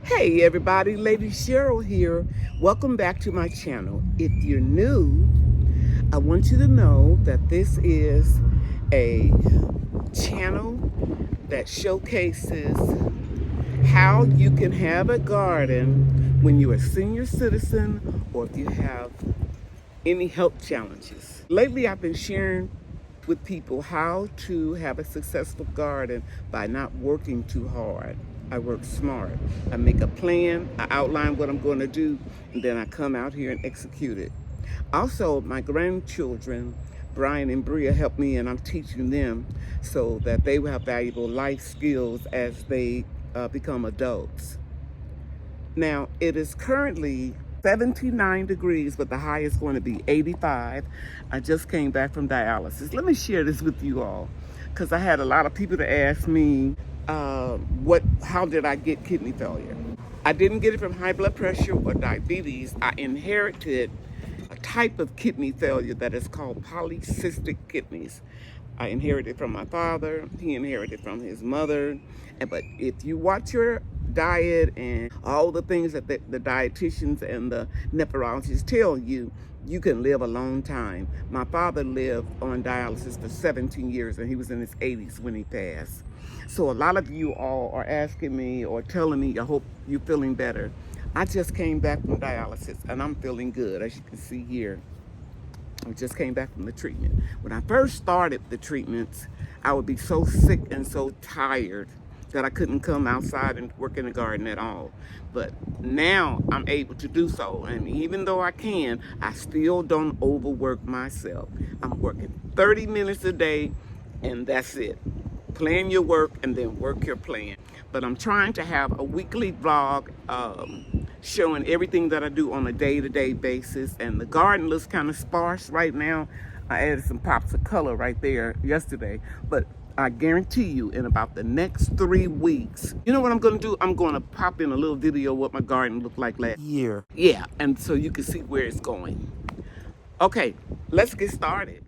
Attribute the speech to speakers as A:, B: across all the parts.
A: Hey everybody, Lady Cheryl here. Welcome back to my channel. If you're new, I want you to know that this is a channel that showcases how you can have a garden when you're a senior citizen or if you have any health challenges. Lately, I've been sharing with people how to have a successful garden by not working too hard. I work smart. I make a plan, I outline what I'm going to do, and then I come out here and execute it. Also, my grandchildren, Brian and Bria, help me, and I'm teaching them so that they will have valuable life skills as they become adults. Now, it is currently 79 degrees, but the high is going to be 85. I just came back from dialysis. Let me share this with you all, because I had a lot of people to ask me, how did I get kidney failure? I didn't get it from high blood pressure or diabetes. I inherited a type of kidney failure that is called polycystic kidneys. I inherited from my father, he inherited from his mother. But if you watch your diet and all the things that the dietitians and the nephrologists tell you, you can live a long time. My father lived on dialysis for 17 years and he was in his 80s when he passed. So a lot of you all are asking me or telling me, I hope you're feeling better. I just came back from dialysis and I'm feeling good, as you can see here. I just came back from the treatment. When I first started the treatments, I would be so sick and so tired that I couldn't come outside and work in the garden at all. But now I'm able to do so. And even though I can, I still don't overwork myself. I'm working 30 minutes a day and that's it. Plan your work and then work your plan. But I'm trying to have a weekly vlog showing everything that I do on a day-to-day basis. And the garden looks kind of sparse right now. I added some pops of color right there yesterday. But I guarantee you in about the next 3 weeks, you know what I'm going to do? I'm going to pop in a little video of what my garden looked like last year. Yeah, and so you can see where it's going. Okay, let's get started.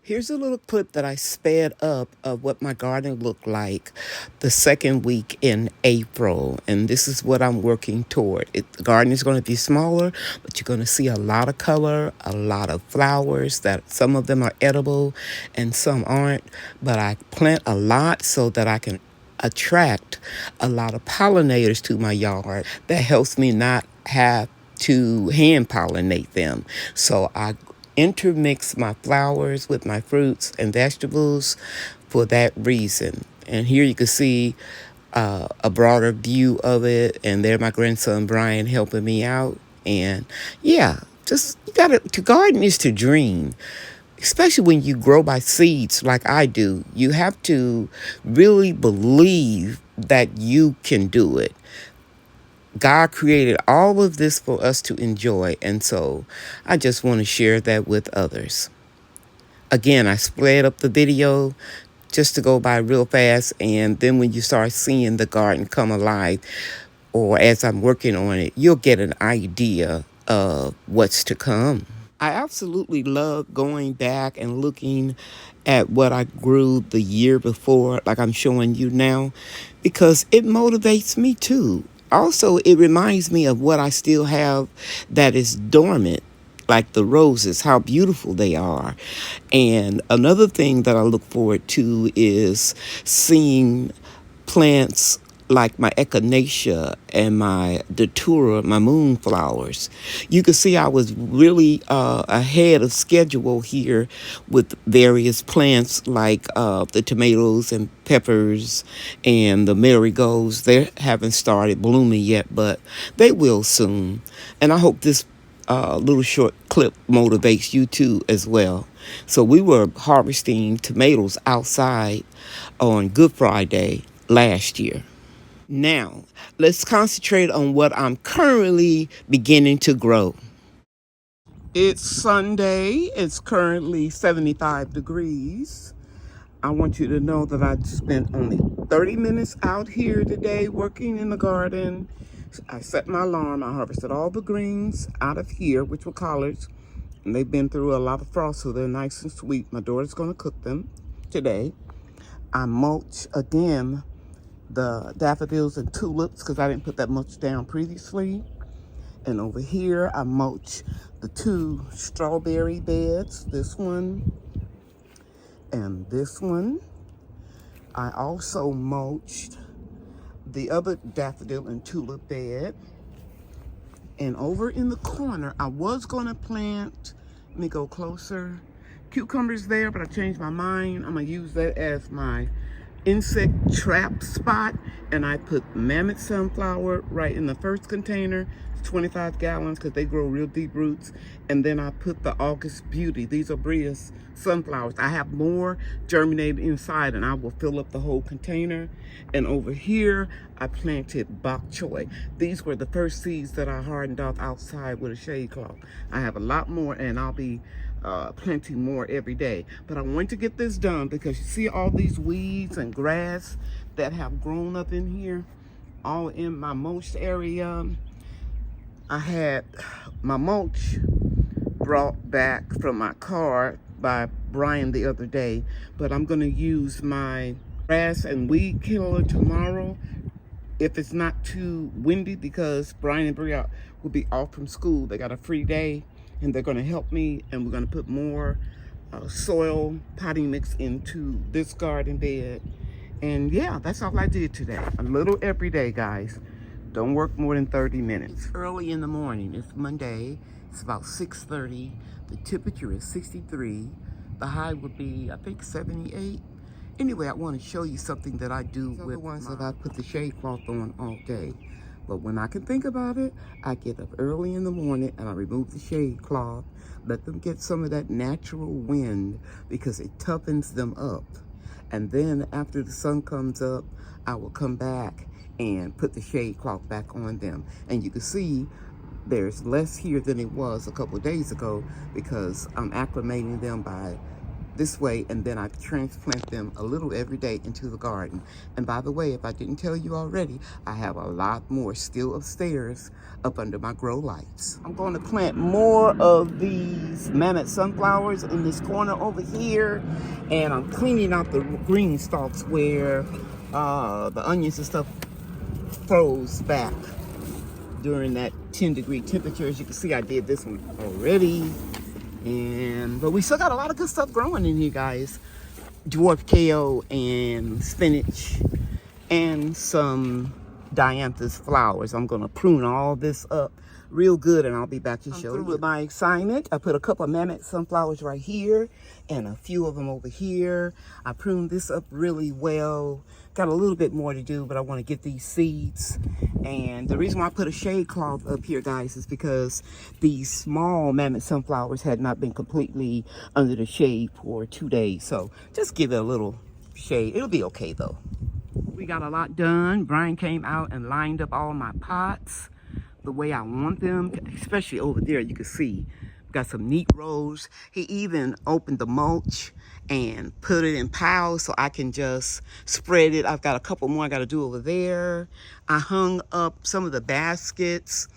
A: Here's a little clip that I sped up of what my garden looked like the second week in April. And this is what I'm working toward. The garden is going to be smaller, but you're going to see a lot of color, a lot of flowers that some of them are edible and some aren't. But I plant a lot so that I can attract a lot of pollinators to my yard. That helps me not have to hand pollinate them. So I intermix my flowers with my fruits and vegetables for that reason. And here you can see a broader view of it. And there my grandson Brian helping me out. And yeah, just to garden is to dream. Especially when you grow by seeds like I do, you have to really believe that you can do it. God created all of this for us to enjoy, and so I just want to share that with others. Again, I sped up the video just to go by real fast, and then when you start seeing the garden come alive, or as I'm working on it, you'll get an idea of what's to come. I absolutely love going back and looking at what I grew the year before, like I'm showing you now, because it motivates me too. Also, it reminds me of what I still have that is dormant, like the roses, how beautiful they are. And another thing that I look forward to is seeing plants like my echinacea and my datura, my moonflowers. You can see I was really ahead of schedule here with various plants like the tomatoes and peppers and the marigolds. They haven't started blooming yet, but they will soon. And I hope this little short clip motivates you too as well. So we were harvesting tomatoes outside on Good Friday last year. Now, let's concentrate on what I'm currently beginning to grow. It's Sunday. It's currently 75 degrees. I want you to know that I spent only 30 minutes out here today working in the garden. I set my alarm. I harvested all the greens out of here, which were collards. And they've been through a lot of frost, so they're nice and sweet. My daughter's going to cook them today. I mulch again the daffodils and tulips because I didn't put that much down previously. And over here, I mulch the 2 strawberry beds, this one and this one. I also mulched the other daffodil and tulip bed. And over in the corner, I was going to plant, let me go closer, cucumbers there, but I changed my mind. I'm going to use that as my insect trap spot. And I put mammoth sunflower right in the first container. It's 25 gallons because they grow real deep roots. And then I put the August Beauty. These are Bria's sunflowers. I have more germinated inside and I will fill up the whole container. And over here, I planted bok choy. These were the first seeds that I hardened off outside with a shade cloth. I have a lot more and I'll be planting more every day. But I want to get this done because you see all these weeds and grass that have grown up in here, all in my mulch area. I had my mulch brought back from my car by Brian the other day, but I'm going to use my grass and weed killer tomorrow if it's not too windy, because Brian and Bria will be off from school. They got a free day and they're going to help me, and we're going to put more soil potting mix into this garden bed. And yeah, that's all I did today. A little every day, guys. Don't work more than 30 minutes. It's early in the morning. It's Monday. It's about 6:30. The temperature is 63. The high would be, I think, 78. Anyway, I want to show you something that I do with the ones that I put the shade cloth on all day. But when I can think about it, I get up early in the morning and I remove the shade cloth, let them get some of that natural wind because it toughens them up. And then after the sun comes up, I will come back and put the shade cloth back on them. And you can see there's less here than it was a couple of days ago because I'm acclimating them by this way, and then I transplant them a little every day into the garden. And by the way, if I didn't tell you already, I have a lot more still upstairs up under my grow lights. I'm going to plant more of these mammoth sunflowers in this corner over here, and I'm cleaning out the green stalks where the onions and stuff froze back during that 10-degree temperature. As you can see, I did this one already. But we still got a lot of good stuff growing in here, guys. Dwarf kale and spinach and some dianthus flowers. I'm gonna prune all this up real good and I'll be back to show you. With my assignment, I put a couple of mammoth sunflowers right here and a few of them over here. I pruned this up really well. Got a little bit more to do, but I want to get these seeds. And the reason why I put a shade cloth up here, guys, is because these small mammoth sunflowers had not been completely under the shade for 2 days. So just give it a little shade. It'll be okay though. We got a lot done. Brian came out and lined up all my pots the way I want them, especially over there. You can see got some neat rows. He even opened the mulch and put it in piles so I can just spread it. I've got a couple more I got to do over there. I hung up some of the baskets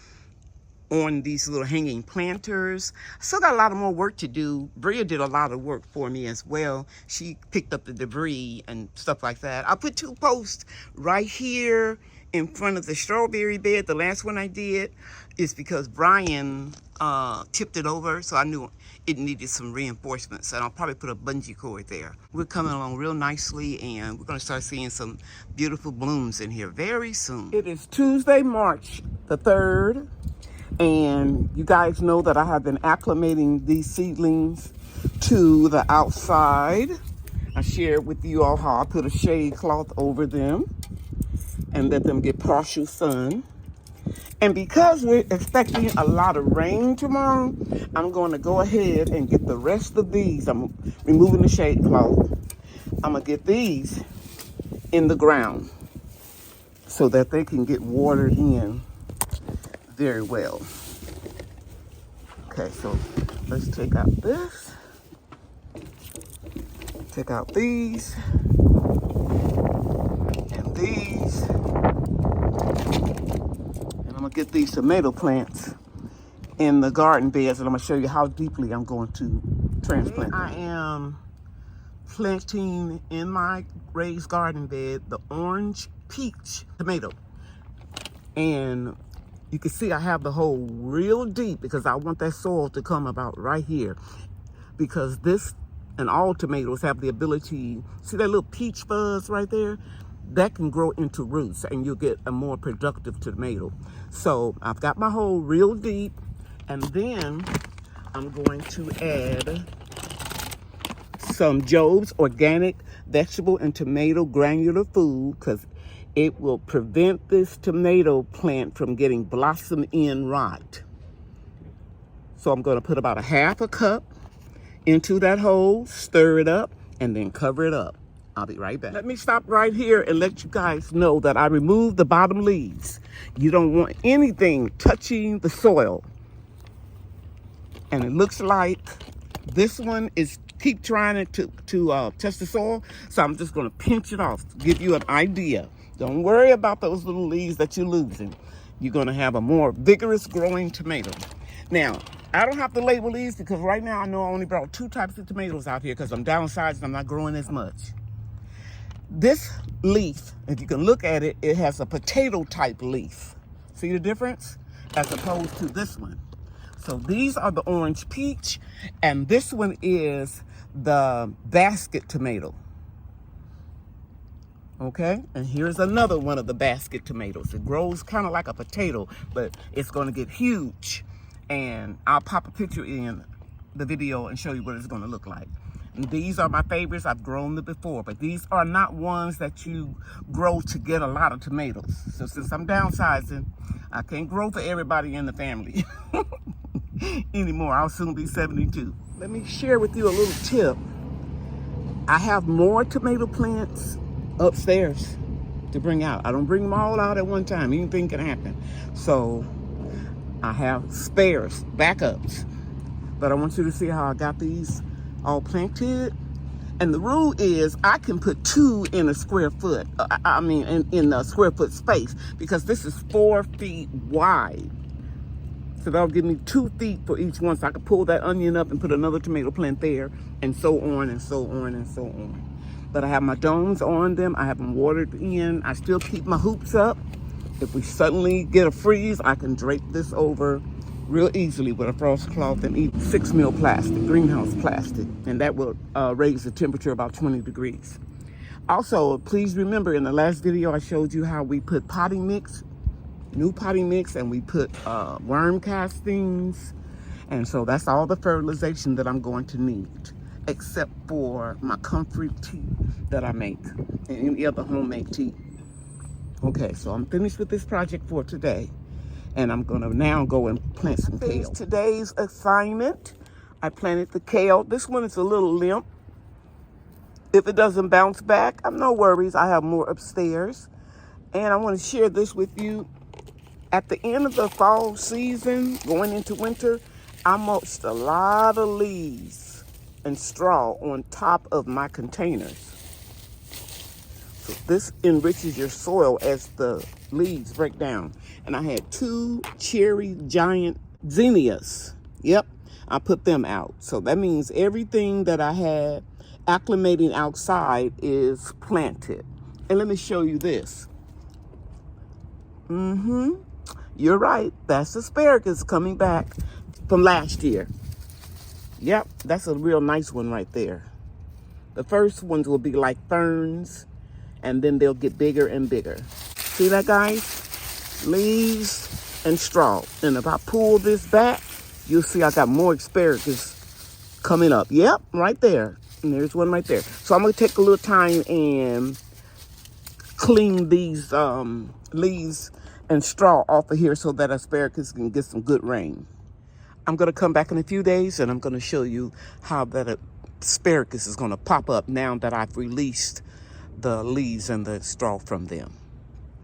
A: on these little hanging planters. Still got a lot of more work to do. Bria did a lot of work for me as well. She picked up the debris and stuff like that. I put 2 posts right here in front of the strawberry bed. The last one I did is because Brian tipped it over, so I knew it needed some reinforcements, and I'll probably put a bungee cord there. We're coming along real nicely, and we're going to start seeing some beautiful blooms in here very soon. It is Tuesday, March the 3rd, and you guys know that I have been acclimating these seedlings to the outside. I shared with you all how I put a shade cloth over them and let them get partial sun. And because we're expecting a lot of rain tomorrow, I'm going to go ahead and get the rest of these. I'm removing the shade cloth. I'm going to get these in the ground so that they can get watered in very well. Okay, so let's take out this. Take out these. And these. I'm gonna get these tomato plants in the garden beds, and I'm gonna show you how deeply I'm going to transplant them. I am planting in my raised garden bed the orange peach tomato. And you can see I have the hole real deep because I want that soil to come about right here. Because this and all tomatoes have the ability, see that little peach fuzz right there? That can grow into roots and you'll get a more productive tomato. So I've got my hole real deep, and then I'm going to add some Job's organic vegetable and tomato granular food because it will prevent this tomato plant from getting blossom end rot. So I'm going to put about a half a cup into that hole, stir it up, and then cover it up. I'll be right back. Let me stop right here and let you guys know that I removed the bottom leaves. You don't want anything touching the soil. And it looks like this one is keep trying to touch the soil. So I'm just going to pinch it off to give you an idea. Don't worry about those little leaves that you're losing. You're going to have a more vigorous growing tomato. Now, I don't have to label these because right now I know I only brought 2 types of tomatoes out here because I'm downsizing. I'm not growing as much. This leaf, if you can look at it, it has a potato type leaf. See the difference? As opposed to this one. So these are the orange peach, and this one is the basket tomato. Okay, and here's another one of the basket tomatoes. It grows kind of like a potato, but it's going to get huge. And I'll pop a picture in the video and show you what it's going to look like. And these are my favorites. I've grown them before, but these are not ones that you grow to get a lot of tomatoes. So since I'm downsizing, I can't grow for everybody in the family anymore. I'll soon be 72. Let me share with you a little tip. I have more tomato plants upstairs to bring out. I don't bring them all out at one time. Anything can happen. So I have spares, backups. But I want you to see how I got these all planted. And the rule is I can put 2 in a square foot. In a square foot space, because this is 4 feet wide. So that'll give me 2 feet for each one. So I can pull that onion up and put another tomato plant there, and so on and so on and so on. But I have my domes on them. I have them watered in. I still keep my hoops up. If we suddenly get a freeze, I can drape this over real easily with a frost cloth and 6 mil plastic, greenhouse plastic, and that will raise the temperature about 20 degrees. Also, please remember in the last video I showed you how we put potting mix, new potting mix, and we put worm castings, and so that's all the fertilization that I'm going to need, except for my comfrey tea that I make and any other homemade tea. Okay, so I'm finished with this project for today. And I'm gonna now go and plant some kale. Today's assignment, I planted the kale. This one is a little limp. If it doesn't bounce back, I'm no worries. I have more upstairs. And I wanna share this with you. At the end of the fall season, going into winter, I mulched a lot of leaves and straw on top of my containers. So this enriches your soil as the leaves break down. And I had 2 cherry giant zinnias. Yep, I put them out. So that means everything that I had acclimating outside is planted. And let me show you this. You're right. That's asparagus coming back from last year. Yep, that's a real nice one right there. The first ones will be like ferns, and then they'll get bigger and bigger. See that, guys? Leaves and straw. And if I pull this back, you'll see I got more asparagus coming up. Yep, right there. And there's one right there. So I'm going to take a little time and clean these leaves and straw off of here so that asparagus can get some good rain. I'm going to come back in a few days and I'm going to show you how that asparagus is going to pop up now that I've released the leaves and the straw from them.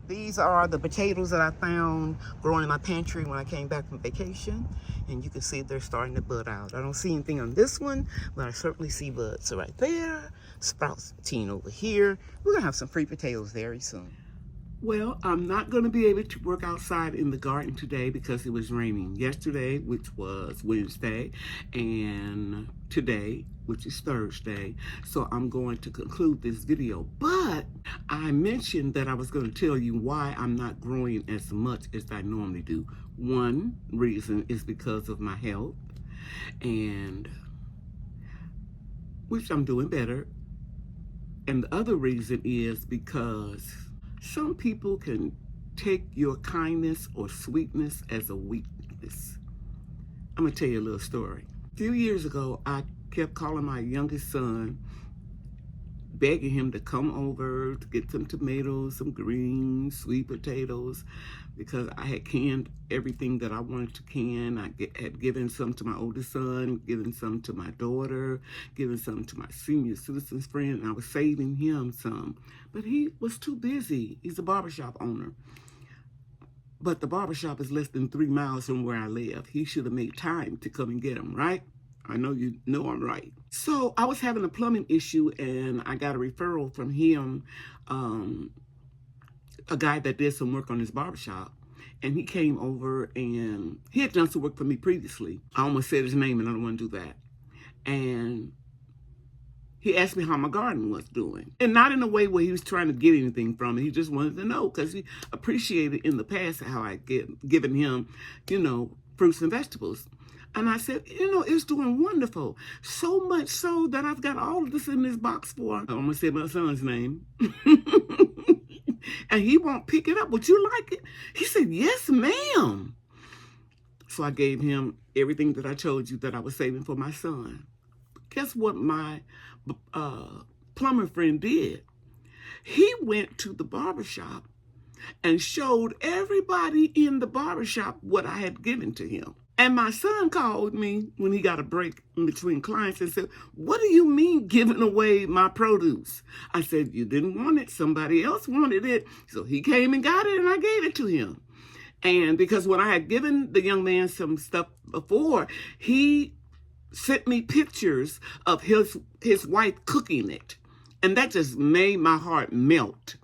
A: These are the potatoes that I found growing in my pantry when I came back from vacation. And you can see they're starting to bud out. I don't see anything on this one, but I certainly see buds. So right there, sprouting over here. We're going to have some free potatoes very soon. Well, I'm not going to be able to work outside in the garden today because it was raining yesterday, which was Wednesday, and today, which is Thursday. So I'm going to conclude this video. But I mentioned that I was going to tell you why I'm not growing as much as I normally do. One reason is because of my health, and which I'm doing better. And the other reason is because some people can take your kindness or sweetness as a weakness. I'm gonna tell you a little story. A few years ago, I kept calling my youngest son, begging him to come over to get some tomatoes, some greens, sweet potatoes, because I had canned everything that I wanted to can. I had given some to my oldest son, given some to my daughter, given some to my senior citizens friend, and I was saving him some. But he was too busy. He's a barbershop owner. But the barbershop is less than 3 miles from where I live. He should have made time to come and get them, right? I know you know I'm right. So I was having a plumbing issue, and I got a referral from him, a guy that did some work on his barbershop. And he came over, and he had done some work for me previously. I almost said his name, and I don't want to do that. And he asked me how my garden was doing. And not in a way where he was trying to get anything from it. He just wanted to know, because he appreciated in the past how I given him, fruits and vegetables. And I said, it's doing wonderful. So much so that I've got all of this in this box for, I'm going to say my son's name. And he won't pick it up. Would you like it? He said, yes, ma'am. So I gave him everything that I told you that I was saving for my son. Guess what my plumber friend did? He went to the barbershop and showed everybody in the barbershop what I had given to him. And my son called me when he got a break in between clients and said, what do you mean giving away my produce? I said, you didn't want it. Somebody else wanted it. So he came and got it, and I gave it to him. And because when I had given the young man some stuff before, he sent me pictures of his wife cooking it. And that just made my heart melt.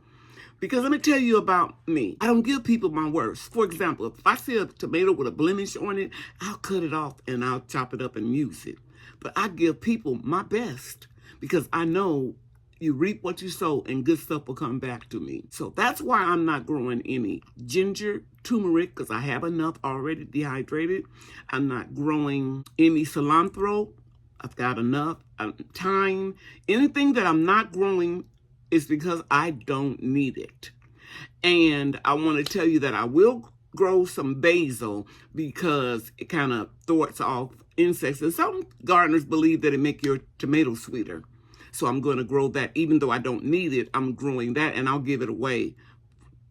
A: Because let me tell you about me. I don't give people my worst. For example, if I see a tomato with a blemish on it, I'll cut it off and I'll chop it up and use it. But I give people my best because I know you reap what you sow and good stuff will come back to me. So that's why I'm not growing any ginger, turmeric, because I have enough already dehydrated. I'm not growing any cilantro. I've got enough. Thyme. Anything that I'm not growing is because I don't need it. And I want to tell you that I will grow some basil because it kind of thwarts off insects. And some gardeners believe that it makes your tomatoes sweeter. So I'm going to grow that. Even though I don't need it, I'm growing that, and I'll give it away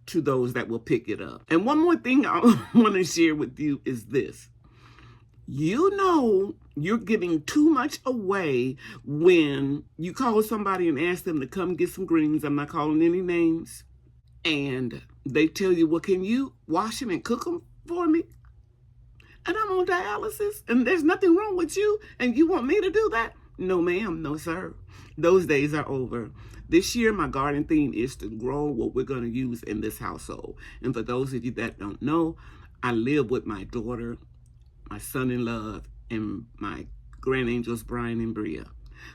A: to those that will pick it up. And one more thing I want to share with you is this. You're giving too much away when you call somebody and ask them to come get some greens. I'm not calling any names. And they tell you, well, can you wash them and cook them for me? And I'm on dialysis, and there's nothing wrong with you, and you want me to do that? No, ma'am. No, sir. Those days are over. This year, my garden theme is to grow what we're going to use in this household. And for those of you that don't know, I live with my daughter, my son-in-law, and my grandangels, Brian and Bria.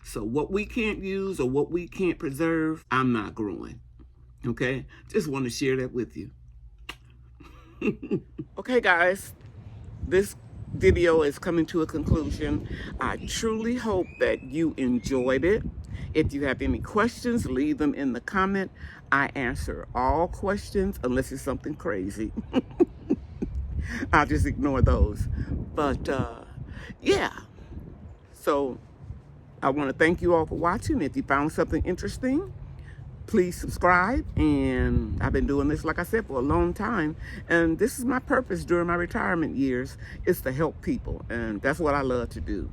A: So what we can't use or what we can't preserve, I'm not growing. Okay? Just want to share that with you. Okay, guys. This video is coming to a conclusion. I truly hope that you enjoyed it. If you have any questions, leave them in the comment. I answer all questions unless it's something crazy. I'll just ignore those. But yeah, so I want to thank you all for watching. If you found something interesting, please subscribe. And I've been doing this, like I said, for a long time. And this is my purpose during my retirement years, is to help people. And that's what I love to do.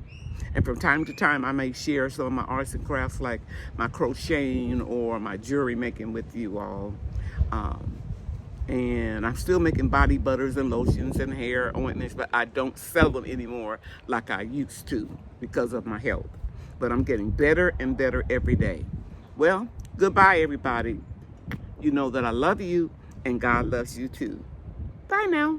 A: And from time to time, I may share some of my arts and crafts, like my crocheting or my jewelry making with you all. And I'm still making body butters and lotions and hair ointments, but I don't sell them anymore like I used to because of my health. But I'm getting better and better every day. Well, goodbye, everybody. You know that I love you, and God loves you too. Bye now.